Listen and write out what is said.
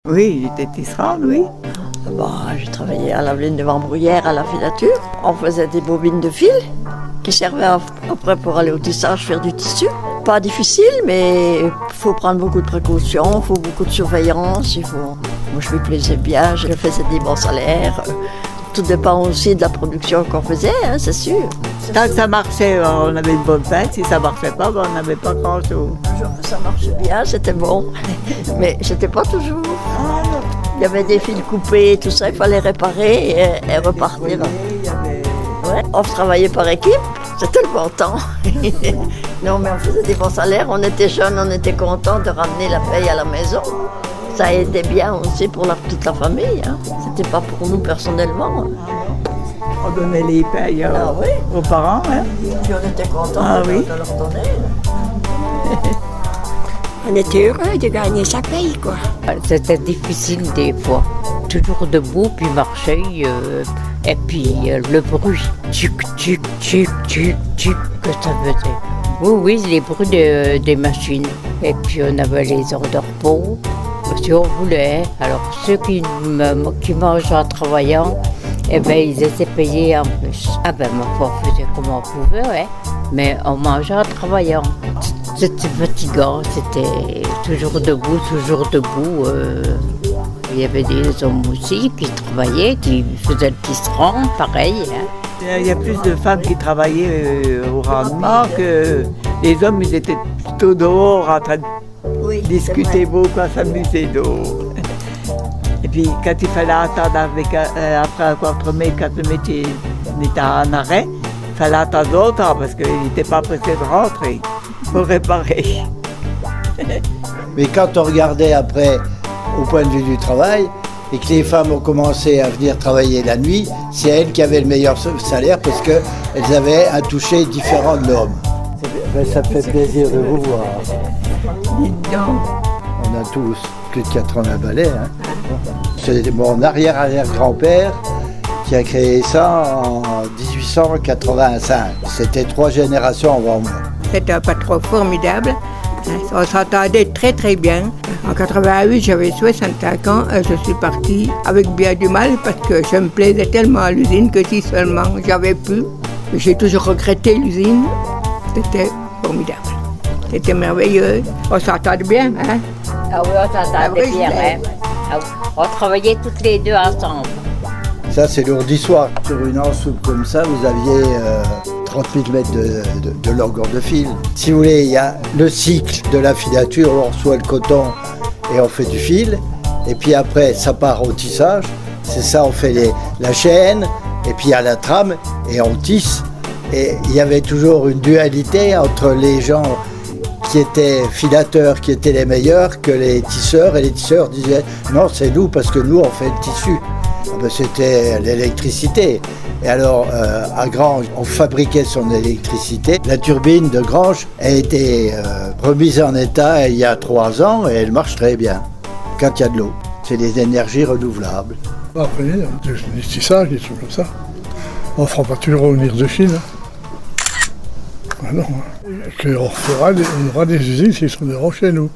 Oui, il était tisserand, oui. J'ai travaillé à la Veline de Vambruyère, à la filature. On faisait des bobines de fil qui servaient après pour aller au tissage faire du tissu. Pas difficile, mais il faut prendre beaucoup de précautions, il faut beaucoup de surveillance. Moi, je me plaisais bien, je faisais des bons salaires. Tout dépend aussi de la production qu'on faisait, hein, c'est sûr. Tant que ça marchait, on avait une bonne fête. Si ça ne marchait pas, on n'avait pas grand-chose. Ça marchait bien, c'était bon. Mais c'était pas toujours. Il y avait des fils coupés, tout ça, il fallait réparer et repartir. Ouais, on travaillait par équipe, c'était le bon temps. Non, mais on faisait des bons salaires, on était jeunes, on était contents de ramener la paye à la maison. Ça aidait bien aussi pour toute la famille. Hein. C'était pas pour nous personnellement. On donnait les payes aux parents. Hein. Puis on était contents de leur donner. On était heureux de gagner sa paye, quoi. C'était difficile des fois. Toujours debout, puis marcher, et puis le bruit, tchuc, tchuc, tchuc, tchuc, tchuc, que ça faisait. Oui, les bruits des machines. Et puis on avait les heures de repos, si on voulait. Alors ceux qui mangeaient en travaillant, ils étaient payés en plus. Ma foi, on faisait comme on pouvait, ouais. Mais on mangeait en travaillant. C'était fatigant, c'était toujours debout, Il y avait des hommes aussi qui travaillaient, qui faisaient le tisserand, pareil. Hein. Il y a plus de femmes qui travaillaient au rendement que les hommes, ils étaient plutôt dehors en train de discuter beaucoup, s'amuser dehors. Et puis quand il fallait attendre après un contre-mai, quand le métier était en arrêt, il fallait attendre longtemps parce qu'il n'était pas pressé de rentrer pour réparer. Mais quand on regardait après au point de vue du travail et que les femmes ont commencé à venir travailler la nuit, c'est elles qui avaient le meilleur salaire parce qu'elles avaient un toucher différent de l'homme. Ça fait plaisir de vous voir. On a tous plus de 80 balais. Hein. C'est mon arrière-arrière-grand-père qui a créé ça en 1885. C'était 3 générations avant moi. C'était un patron formidable. On s'entendait très très bien. En 88, j'avais 65 ans et je suis partie avec bien du mal parce que je me plaisais tellement à l'usine que si seulement j'avais pu. J'ai toujours regretté l'usine. C'était formidable. C'était merveilleux. On s'entendait bien, hein? Ah oui, on s'entendait bien, hein? On travaillait toutes les deux ensemble. Ça, c'est l'ourdissoir. Sur une ensoupe comme ça, vous aviez 30 000 mètres de longueur de fil. Si vous voulez, il y a le cycle de la filature, on reçoit le coton et on fait du fil. Et puis après, ça part au tissage. C'est ça, on fait la chaîne, et puis il y a la trame, et on tisse. Et il y avait toujours une dualité entre les gens qui étaient filateurs, qui étaient les meilleurs, que les tisseurs. Et les tisseurs disaient, non, c'est nous, parce que nous, on fait le tissu. C'était l'électricité. Et alors, à Granges, on fabriquait son électricité. La turbine de Granges a été remise en état il y a 3 ans et elle marche très bien, quand il y a de l'eau. C'est des énergies renouvelables. Après, du tissage, des trucs comme ça. On ne fera pas toujours revenir de Chine. Ah non, on aura des usines qui sont chez nous.